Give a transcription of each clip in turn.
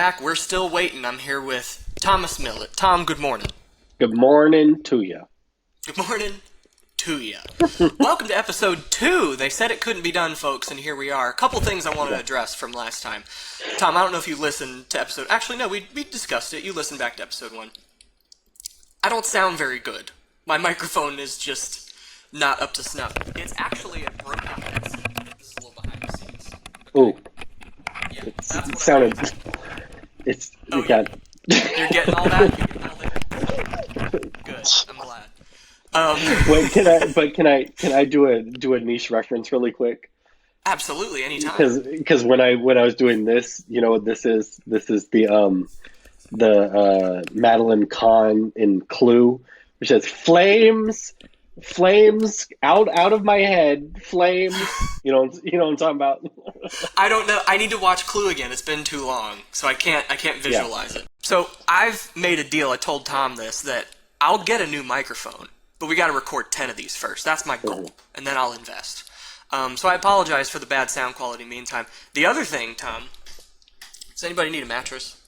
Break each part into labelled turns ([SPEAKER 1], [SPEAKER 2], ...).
[SPEAKER 1] back. We're still waiting. I'm here with Thomas Millett. Tom, good morning.
[SPEAKER 2] Good morning to you.
[SPEAKER 1] Good morning to you. Welcome to episode 2. They said it couldn't be done, folks, and here we are. A couple things I wanted to address from last time. Tom, I don't know if you listened to episode... Actually, no, we discussed it. You listened back to episode 1. I don't sound very good. My microphone is just not up to snuff. It's actually a broken headset. This is a little behind the scenes.
[SPEAKER 2] Ooh.
[SPEAKER 1] Yeah,
[SPEAKER 2] It
[SPEAKER 1] that's what
[SPEAKER 2] sounded...
[SPEAKER 1] I
[SPEAKER 2] It's...
[SPEAKER 1] Oh,
[SPEAKER 2] you got...
[SPEAKER 1] You're getting all that? You're getting all that? Good. I'm glad.
[SPEAKER 2] Wait, can I do a niche reference really quick?
[SPEAKER 1] Absolutely, anytime.
[SPEAKER 2] Because when I was doing this, you know what this is? This is the Madeline Kahn in Clue, which says flames out of my head, flames. You know what I'm talking about?
[SPEAKER 1] I don't know. I need to watch Clue again. It's been too long, so I can't visualize it. So I've made a deal. I told Tom this, that I'll get a new microphone, but we got to record 10 of these first. That's my goal, and then I'll invest. So I apologize for the bad sound quality meantime. The other thing, Tom, does anybody need a mattress?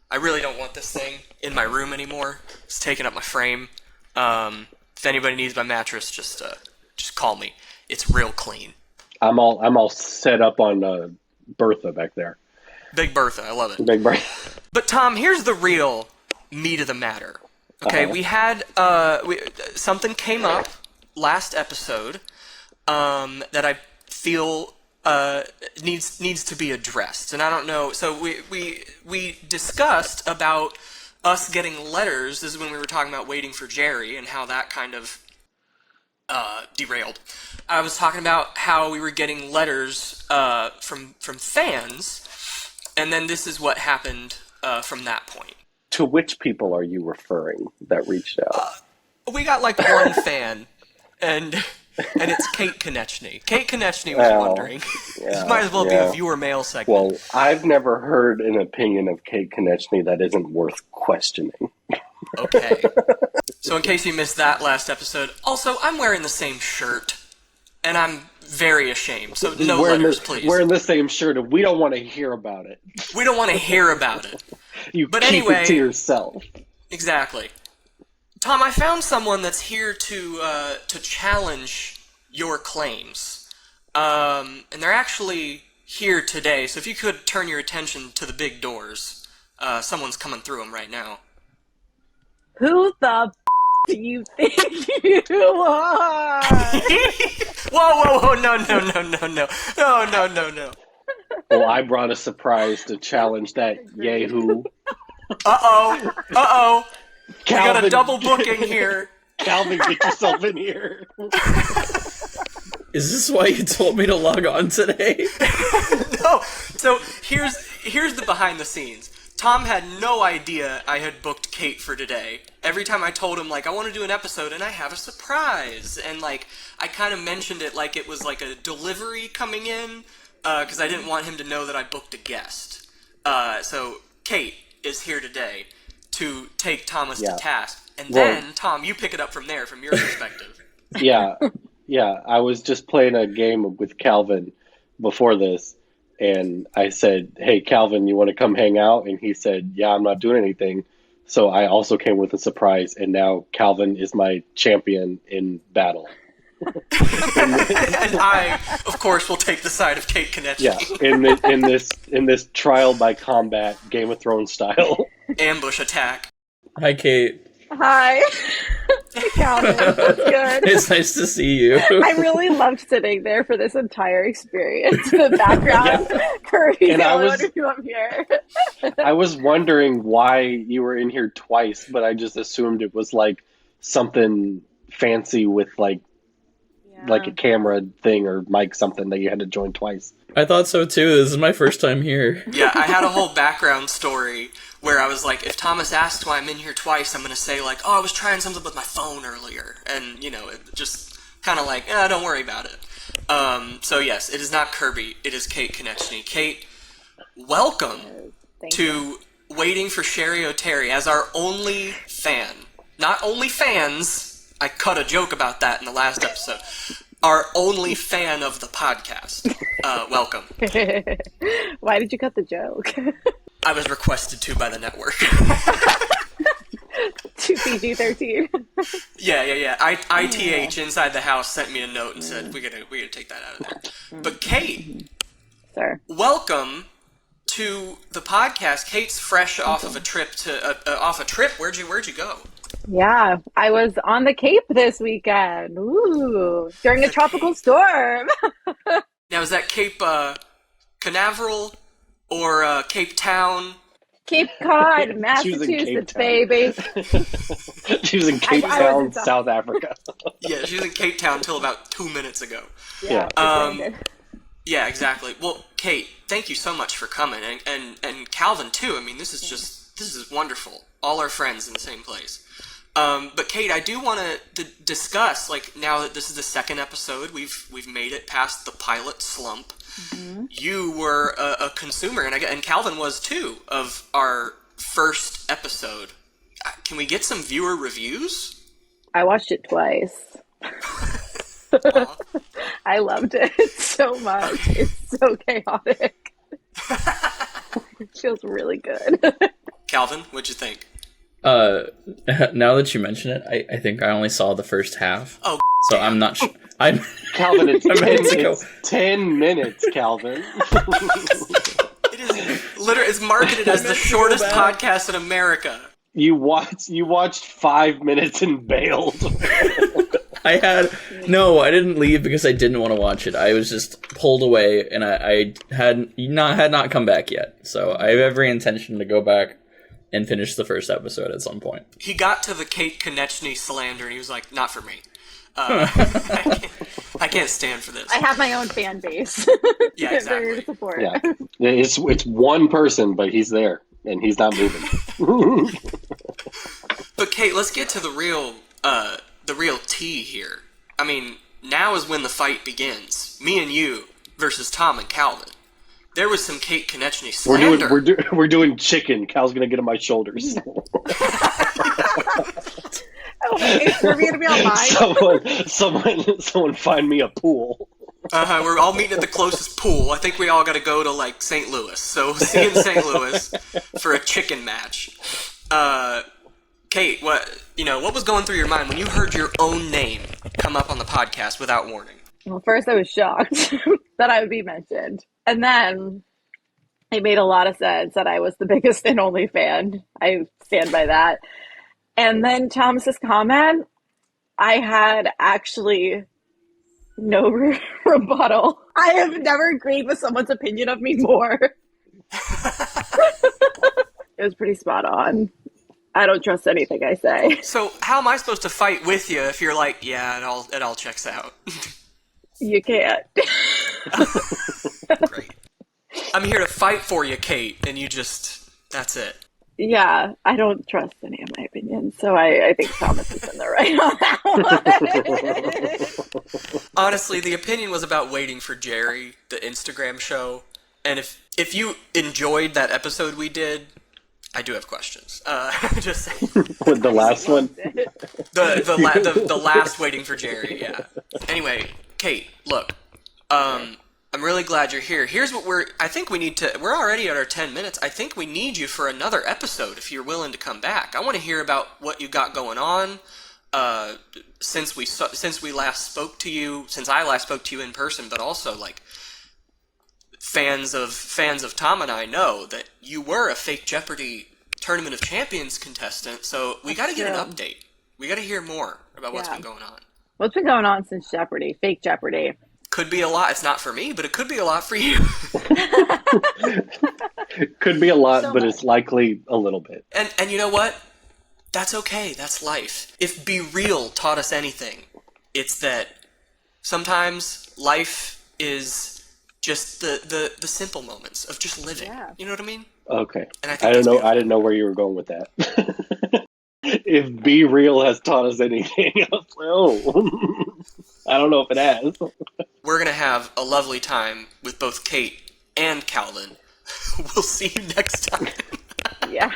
[SPEAKER 1] I really don't want this thing in my room anymore. It's taking up my frame. If anybody needs my mattress, just call me. It's real clean.
[SPEAKER 2] I'm all set up on Bertha back there.
[SPEAKER 1] Big Bertha, I love it.
[SPEAKER 2] Big Bertha.
[SPEAKER 1] But Tom, here's the real meat of the matter. Okay, we had something came up last episode that I feel needs to be addressed, and I don't know. So we discussed about us getting letters. This is when we were talking about waiting for Jerry and how that kind of derailed. I was talking about how we were getting letters from fans, and then this is what happened from that point.
[SPEAKER 2] To which people are you referring that reached out?
[SPEAKER 1] We got like one fan, and it's Kate Konechny. Kate Konechny was wondering. This might as well be a viewer mail segment.
[SPEAKER 2] Well, I've never heard an opinion of Kate Konechny that isn't worth questioning.
[SPEAKER 1] Okay. So in case you missed that last episode, also, I'm wearing the same shirt, and I'm very ashamed, so no letters, please.
[SPEAKER 2] Wearing the same shirt, and we don't want to hear about it.
[SPEAKER 1] We don't want to hear about it.
[SPEAKER 2] But keep it to yourself.
[SPEAKER 1] Exactly. Tom, I found someone that's here to challenge your claims. And they're actually here today, so if you could turn your attention to the big doors. Someone's coming through them right now.
[SPEAKER 3] Who the do you think you are?
[SPEAKER 1] Whoa, no.
[SPEAKER 2] Well, I brought a surprise to challenge that yahoo.
[SPEAKER 1] Uh-oh.
[SPEAKER 2] Calvin,
[SPEAKER 1] we got a double booking here.
[SPEAKER 2] Calvin, get yourself in here.
[SPEAKER 4] Is this why you told me to log on today?
[SPEAKER 1] No. So here's the behind the scenes. Tom had no idea I had booked Kate for today. Every time I told him, like, I want to do an episode and I have a surprise. And, like, I kind of mentioned it like it was like a delivery coming in, because I didn't want him to know that I booked a guest. So Kate is here today to take Thomas to task. And then, Tom, you pick it up from there, from your perspective.
[SPEAKER 2] Yeah. I was just playing a game with Calvin before this. And I said, hey, Calvin, you want to come hang out? And he said, yeah, I'm not doing anything. So I also came with a surprise. And now Calvin is my champion in battle.
[SPEAKER 1] And I, of course, will take the side of Kate Konechny.
[SPEAKER 2] Yeah, in this trial by combat, Game of Thrones style.
[SPEAKER 1] Ambush attack.
[SPEAKER 4] Hi, Kate.
[SPEAKER 3] Hi. Calvin, that's good.
[SPEAKER 4] It's nice to see you.
[SPEAKER 3] I really loved sitting there for this entire experience. The background, Kirby,
[SPEAKER 2] And
[SPEAKER 3] I wonder who I'm here.
[SPEAKER 2] I was wondering why you were in here twice, but I just assumed it was like something fancy with like a camera thing or mic something that you had to join twice.
[SPEAKER 4] I thought so too. This is my first time here.
[SPEAKER 1] Yeah, I had a whole background story where I was like, if Thomas asks why I'm in here twice, I'm going to say like, oh, I was trying something with my phone earlier. And, you know, it just kind of like, don't worry about it. So yes, it is not Kirby. It is Kate Konechny. Kate, welcome to Waiting for Sherry O'Terry as our only fan. Not only fans, I cut a joke about that in the last episode. Our only fan of the podcast. Welcome.
[SPEAKER 3] Why did you cut the joke?
[SPEAKER 1] I was requested to by the network.
[SPEAKER 3] To PG-13.
[SPEAKER 1] Yeah. ITH inside the house sent me a note and said we gotta take that out of there. But Kate,
[SPEAKER 3] Sir.
[SPEAKER 1] welcome to the podcast. Kate's fresh off of a trip Where'd you go?
[SPEAKER 3] Yeah, I was on the Cape this weekend. Ooh, during a tropical storm.
[SPEAKER 1] Now is that Cape Canaveral or Cape Town?
[SPEAKER 3] Cape Cod,
[SPEAKER 2] She was in Cape
[SPEAKER 3] Massachusetts,
[SPEAKER 2] Town.
[SPEAKER 3] baby.
[SPEAKER 2] She was in Cape
[SPEAKER 3] I was
[SPEAKER 2] Town,
[SPEAKER 3] in
[SPEAKER 2] South Africa.
[SPEAKER 1] Yeah, she was in Cape Town until about 2 minutes ago.
[SPEAKER 2] Yeah.
[SPEAKER 1] Yeah, exactly. Well, Kate, thank you so much for coming, and Calvin too. I mean, this is wonderful. All our friends in the same place. But Kate, I do want to discuss, like, now that this is the second episode, we've made it past the pilot slump. Mm-hmm. You were a consumer, and Calvin was too, of our first episode. Can we get some viewer reviews?
[SPEAKER 3] I watched it twice. I loved it so much. It's so chaotic. It feels really good.
[SPEAKER 1] Calvin, what'd you think?
[SPEAKER 4] Now that you mention it, I think I only saw the first half.
[SPEAKER 1] Oh,
[SPEAKER 4] so
[SPEAKER 1] damn.
[SPEAKER 4] I'm not sure. I'm
[SPEAKER 2] Calvin, it's
[SPEAKER 4] it's
[SPEAKER 2] 10 minutes, Calvin.
[SPEAKER 1] It is literally, it's marketed as the shortest podcast in America.
[SPEAKER 2] You watched 5 minutes and bailed.
[SPEAKER 4] I didn't leave because I didn't want to watch it. I was just pulled away, and I had not come back yet. So I have every intention to go back and finish the first episode at some point.
[SPEAKER 1] He got to the Kate Konechny slander, and he was like, "Not for me. I can't stand for this."
[SPEAKER 3] I have my own fan base.
[SPEAKER 1] Yeah, exactly.
[SPEAKER 3] They're here to support.
[SPEAKER 2] Yeah, it's one person, but he's there and he's not moving.
[SPEAKER 1] But Kate, let's get to the real tea here. I mean, now is when the fight begins. Me and you versus Tom and Calvin. There was some Kate Konechny slander.
[SPEAKER 2] We're doing chicken. Cal's gonna get on my shoulders.
[SPEAKER 3] Oh, is Kirby gonna be on mine?
[SPEAKER 2] Someone find me a pool.
[SPEAKER 1] We're all meeting at the closest pool. I think we all got to go to like St. Louis. So see you in St. Louis for a chicken match. Kate, what was going through your mind when you heard your own name come up on the podcast without warning?
[SPEAKER 3] Well, first I was shocked that I would be mentioned. And then it made a lot of sense that I was the biggest and only fan. I stand by that. And then Thomas's comment, I had actually no rebuttal. I have never agreed with someone's opinion of me more. It was pretty spot on. I don't trust anything I say.
[SPEAKER 1] So how am I supposed to fight with you if you're like, yeah, it all checks out?
[SPEAKER 3] You can't.
[SPEAKER 1] Great. I'm here to fight for you, Kate, and that's it.
[SPEAKER 3] Yeah, I don't trust any of my opinions, so I think Thomas is in the right on that one.
[SPEAKER 1] Honestly, the opinion was about waiting for Jerry, the Instagram show, and if you enjoyed that episode we did, I do have questions. Just saying.
[SPEAKER 2] With the last one?
[SPEAKER 1] The last waiting for Jerry, yeah. Anyway, Kate, look, I'm really glad you're here. Here's what we're already at our 10 minutes. I think we need you for another episode if you're willing to come back. I want to hear about what you got going on since I last spoke to you in person, but also like fans of Tom and I know that you were a fake Jeopardy Tournament of Champions contestant, so we got to get an update. We got to hear more about what's been going on.
[SPEAKER 3] What's been going on since Jeopardy? Fake Jeopardy.
[SPEAKER 1] Could be a lot. It's not for me, but it could be a lot for you.
[SPEAKER 2] Could be a lot, but it's likely a little bit.
[SPEAKER 1] And you know what? That's okay. That's life. If Be Real taught us anything, it's that sometimes life is just the simple moments of just living. Yeah. You know what I mean?
[SPEAKER 2] Okay.
[SPEAKER 1] And
[SPEAKER 2] I don't know. I didn't know where you were going with that. If Be Real has taught us anything, I was like, oh, I don't know if it has.
[SPEAKER 1] We're going to have a lovely time with both Kate and Calvin. We'll see you next time.
[SPEAKER 3] Yeah.